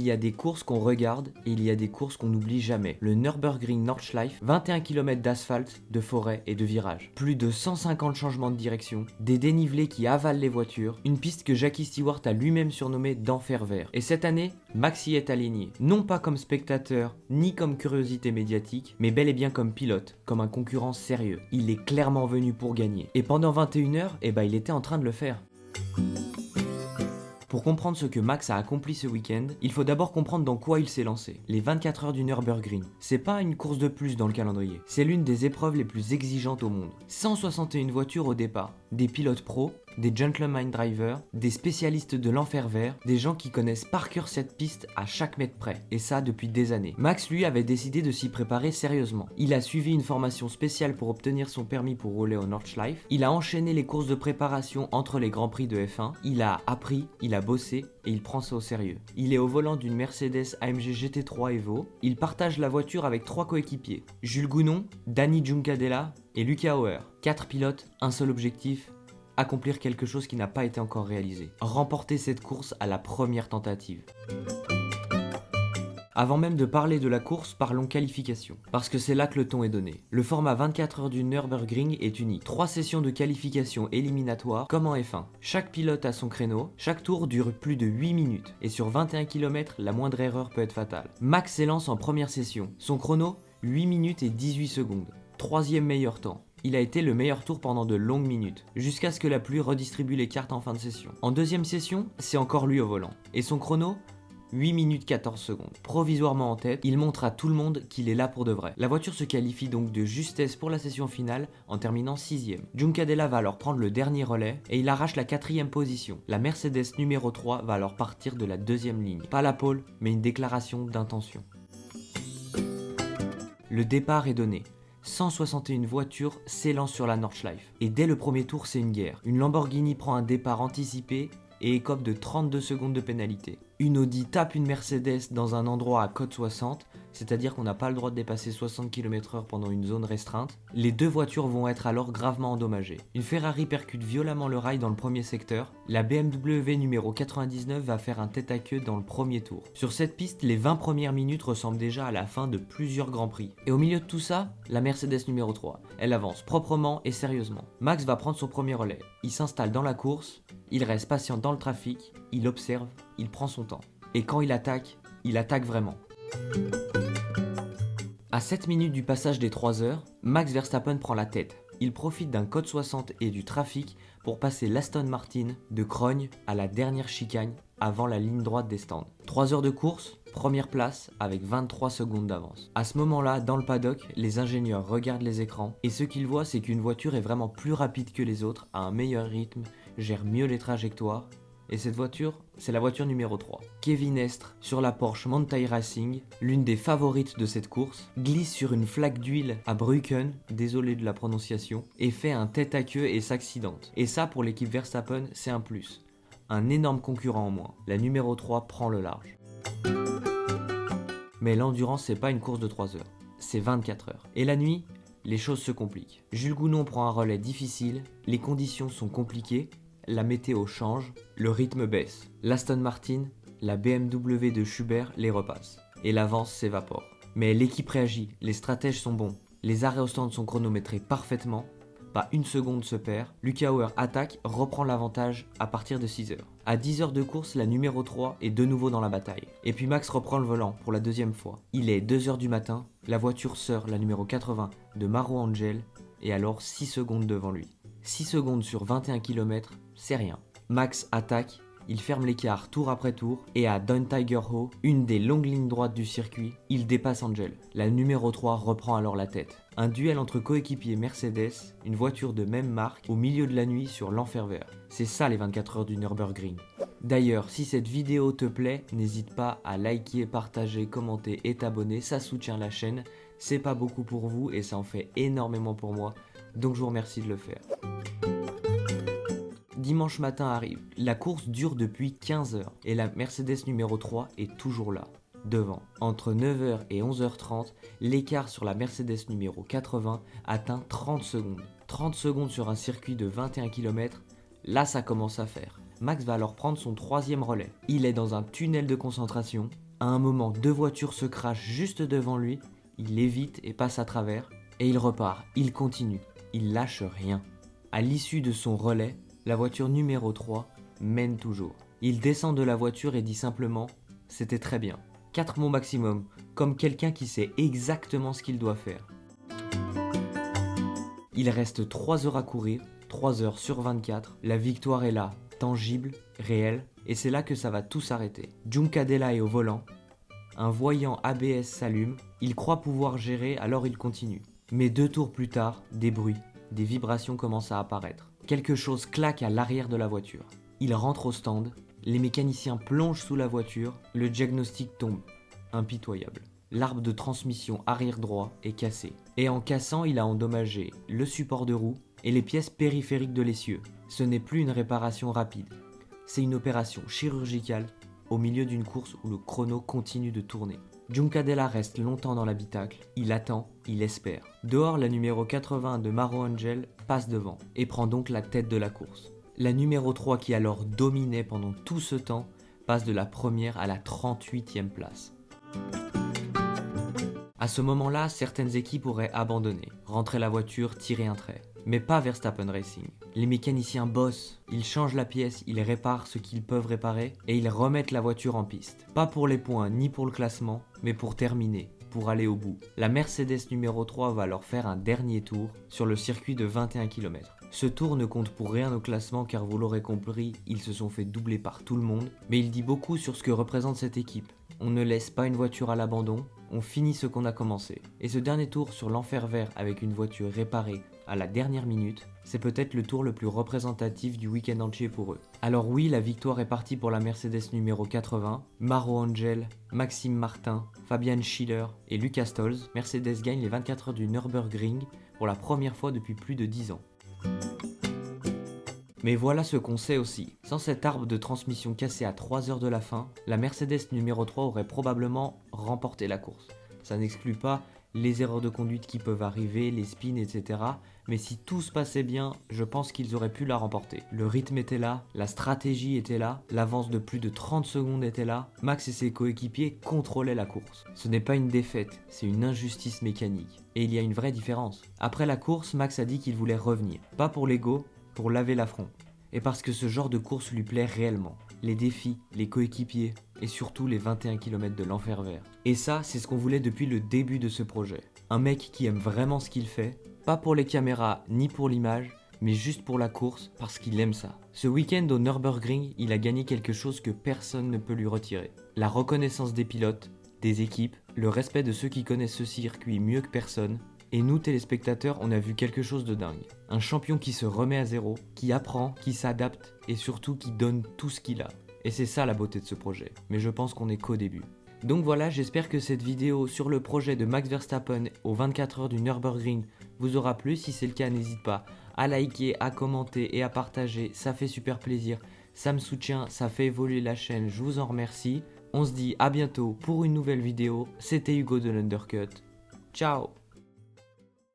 y a des courses qu'on regarde et il y a des courses qu'on n'oublie jamais. Le Nürburgring Nordschleife, 21 km d'asphalte, de forêt et de virages. Plus de 150 changements de direction, des dénivelés qui avalent les voitures, une piste que Jackie Stewart a lui-même surnommée d'enfer vert. Et cette année, Max y est aligné. Non pas comme spectateur, ni comme curiosité médiatique, mais bel et bien comme pilote, comme un concurrent sérieux. Il est clairement venu pour gagner. Et pendant 21 heures, il était en train de le faire. Pour comprendre ce que Max a accompli ce week-end, il faut d'abord comprendre dans quoi il s'est lancé. Les 24 heures du Nürburgring. C'est pas une course de plus dans le calendrier. C'est l'une des épreuves les plus exigeantes au monde. 161 voitures au départ. Des pilotes pros, des gentleman drivers, des spécialistes de l'enfer vert, des gens qui connaissent par cœur cette piste à chaque mètre près. Et ça depuis des années. Max lui avait décidé de s'y préparer sérieusement. Il a suivi une formation spéciale pour obtenir son permis pour rouler au Nordschleife. Il a enchaîné les courses de préparation entre les grands prix de F1. Il a appris, il a bossé et il prend ça au sérieux. Il est au volant d'une Mercedes AMG GT3 Evo. Il partage la voiture avec 3 coéquipiers. Jules Gounon, Danny Juncadella et Luca Hauer. 4 pilotes, un seul objectif, accomplir quelque chose qui n'a pas été encore réalisé. Remporter cette course à la première tentative. Avant même de parler de la course, parlons qualification. Parce que c'est là que le ton est donné. Le format 24 heures du Nürburgring est unique. 3 sessions de qualification éliminatoire comme en F1. Chaque pilote a son créneau, chaque tour dure plus de 8 minutes. Et sur 21 km, la moindre erreur peut être fatale. Max s'élance en première session. Son chrono, 8 minutes et 18 secondes. 3e meilleur temps. Il a été le meilleur tour pendant de longues minutes, jusqu'à ce que la pluie redistribue les cartes en fin de session. En deuxième session, c'est encore lui au volant. Et son chrono, 8 minutes 14 secondes. Provisoirement en tête, il montre à tout le monde qu'il est là pour de vrai. La voiture se qualifie donc de justesse pour la session finale en terminant 6ème. Juncadella va alors prendre le dernier relais et il arrache la 4ème position. La Mercedes numéro 3 va alors partir de la 2ème ligne. Pas la pole, mais une déclaration d'intention. Le départ est donné. 161 voitures s'élancent sur la Nordschleife. Et dès le premier tour, c'est une guerre. Une Lamborghini prend un départ anticipé et écope de 32 secondes de pénalité. Une Audi tape une Mercedes dans un endroit à cote 60, c'est-à-dire qu'on n'a pas le droit de dépasser 60 km/h pendant une zone restreinte. Les 2 voitures vont être alors gravement endommagées. Une Ferrari percute violemment le rail dans le premier secteur. La BMW numéro 99 va faire un tête-à-queue dans le premier tour. Sur cette piste, les 20 premières minutes ressemblent déjà à la fin de plusieurs grands prix. Et au milieu de tout ça, la Mercedes numéro 3. Elle avance proprement et sérieusement. Max va prendre son premier relais. Il s'installe dans la course, il reste patient dans le trafic, il observe, il prend son temps. Et quand il attaque vraiment. À 7 minutes du passage des 3 heures, Max Verstappen prend la tête. Il profite d'un code 60 et du trafic pour passer l'Aston Martin de Crogne à la dernière chicane avant la ligne droite des stands. 3 heures de course, première place avec 23 secondes d'avance. À ce moment-là, dans le paddock, les ingénieurs regardent les écrans et ce qu'ils voient, c'est qu'une voiture est vraiment plus rapide que les autres, a un meilleur rythme, gère mieux les trajectoires. Et cette voiture, c'est la voiture numéro 3. Kevin Estre, sur la Porsche Mountain Racing, l'une des favorites de cette course, glisse sur une flaque d'huile à Brücken, désolé de la prononciation, et fait un tête-à-queue et s'accidente. Et ça, pour l'équipe Verstappen, c'est un plus. Un énorme concurrent en moins. La numéro 3 prend le large. Mais l'endurance, c'est pas une course de 3 heures, c'est 24 heures. Et la nuit, les choses se compliquent. Jules Gounon prend un relais difficile, les conditions sont compliquées, la météo change, le rythme baisse. L'Aston Martin, la BMW de Schubert les repasse. Et l'avance s'évapore. Mais l'équipe réagit, les stratèges sont bons. Les arrêts au stand sont chronométrés parfaitement. Pas une seconde se perd. Luca Hauer attaque, reprend l'avantage à partir de 6 heures. À 10 heures de course, la numéro 3 est de nouveau dans la bataille. Et puis Max reprend le volant pour la deuxième fois. Il est 2 heures du matin, la voiture sort la numéro 80 de Maro Angel et alors 6 secondes devant lui. 6 secondes sur 21 km, c'est rien. Max attaque, il ferme l'écart tour après tour et à Don Tiger Ho, une des longues lignes droites du circuit, il dépasse Angel. La numéro 3 reprend alors la tête. Un duel entre coéquipiers Mercedes, une voiture de même marque, au milieu de la nuit sur l'enfer vert. C'est ça les 24 heures du Nürburgring. D'ailleurs, si cette vidéo te plaît, n'hésite pas à liker, partager, commenter et t'abonner, ça soutient la chaîne. C'est pas beaucoup pour vous et ça en fait énormément pour moi, donc je vous remercie de le faire. Dimanche matin arrive, la course dure depuis 15 heures et la Mercedes numéro 3 est toujours là, devant. Entre 9h et 11h30, l'écart sur la Mercedes numéro 80 atteint 30 secondes. 30 secondes sur un circuit de 21 km, là ça commence à faire. Max va alors prendre son 3e relais. Il est dans un tunnel de concentration, À un moment, deux voitures se crachent juste devant lui, il évite et passe à travers, et il repart, il continue, il lâche rien. À l'issue de son relais, la voiture numéro 3 mène toujours. Il descend de la voiture et dit simplement « C'était très bien ». 4 mots maximum, comme quelqu'un qui sait exactement ce qu'il doit faire. Il reste 3 heures à courir, 3 heures sur 24, la victoire est là, tangible, réelle, et c'est là que ça va tout s'arrêter. Juncadella est au volant, un voyant ABS s'allume, il croit pouvoir gérer alors il continue. Mais 2 tours plus tard, des bruits, des vibrations commencent à apparaître. Quelque chose claque à l'arrière de la voiture. Il rentre au stand, les mécaniciens plongent sous la voiture, le diagnostic tombe. Impitoyable. L'arbre de transmission arrière droit est cassé. Et en cassant, il a endommagé le support de roue et les pièces périphériques de l'essieu. Ce n'est plus une réparation rapide. C'est une opération chirurgicale au milieu d'une course où le chrono continue de tourner. Juncadella reste longtemps dans l'habitacle, il attend, il espère. Dehors, la numéro 80 de Maro Angel passe devant et prend donc la tête de la course. La numéro 3 qui alors dominait pendant tout ce temps passe de la première à la 38e place. À ce moment-là, certaines équipes auraient abandonné, rentré la voiture, tiré un trait. Mais pas Verstappen Racing. Les mécaniciens bossent, ils changent la pièce, ils réparent ce qu'ils peuvent réparer et ils remettent la voiture en piste. Pas pour les points ni pour le classement, mais pour terminer, pour aller au bout. La Mercedes numéro 3 va alors faire un dernier tour sur le circuit de 21 km. Ce tour ne compte pour rien au classement car vous l'aurez compris, ils se sont fait doubler par tout le monde, mais il dit beaucoup sur ce que représente cette équipe. On ne laisse pas une voiture à l'abandon, on finit ce qu'on a commencé. Et ce dernier tour sur l'enfer vert avec une voiture réparée à la dernière minute, c'est peut-être le tour le plus représentatif du week-end entier pour eux. Alors oui, la victoire est partie pour la Mercedes numéro 80, Maro Angel, Maxime Martin, Fabian Schiller et Lucas Stolz. Mercedes gagne les 24 heures du Nürburgring pour la première fois depuis plus de 10 ans. Mais voilà ce qu'on sait aussi. Sans cet arbre de transmission cassé à 3 heures de la fin, la Mercedes numéro 3 aurait probablement remporté la course. Ça n'exclut pas les erreurs de conduite qui peuvent arriver, les spins, etc. Mais si tout se passait bien, je pense qu'ils auraient pu la remporter. Le rythme était là, la stratégie était là, l'avance de plus de 30 secondes était là, Max et ses coéquipiers contrôlaient la course. Ce n'est pas une défaite, c'est une injustice mécanique. Et il y a une vraie différence. Après la course, Max a dit qu'il voulait revenir. Pas pour l'ego, pour laver l'affront. Et parce que ce genre de course lui plaît réellement. Les défis, les coéquipiers et surtout les 21 km de l'enfer vert. Et ça, c'est ce qu'on voulait depuis le début de ce projet. Un mec qui aime vraiment ce qu'il fait, pas pour les caméras ni pour l'image, mais juste pour la course parce qu'il aime ça. Ce week-end au Nürburgring, il a gagné quelque chose que personne ne peut lui retirer. La reconnaissance des pilotes, des équipes, le respect de ceux qui connaissent ce circuit mieux que personne. Et nous, téléspectateurs, on a vu quelque chose de dingue. Un champion qui se remet à zéro, qui apprend, qui s'adapte et surtout qui donne tout ce qu'il a. Et c'est ça la beauté de ce projet. Mais je pense qu'on n'est qu'au début. Donc voilà, j'espère que cette vidéo sur le projet de Max Verstappen aux 24 heures du Nürburgring vous aura plu. Si c'est le cas, n'hésite pas à liker, à commenter et à partager. Ça fait super plaisir, ça me soutient, ça fait évoluer la chaîne. Je vous en remercie. On se dit à bientôt pour une nouvelle vidéo. C'était Hugo de l'Undercut. Ciao!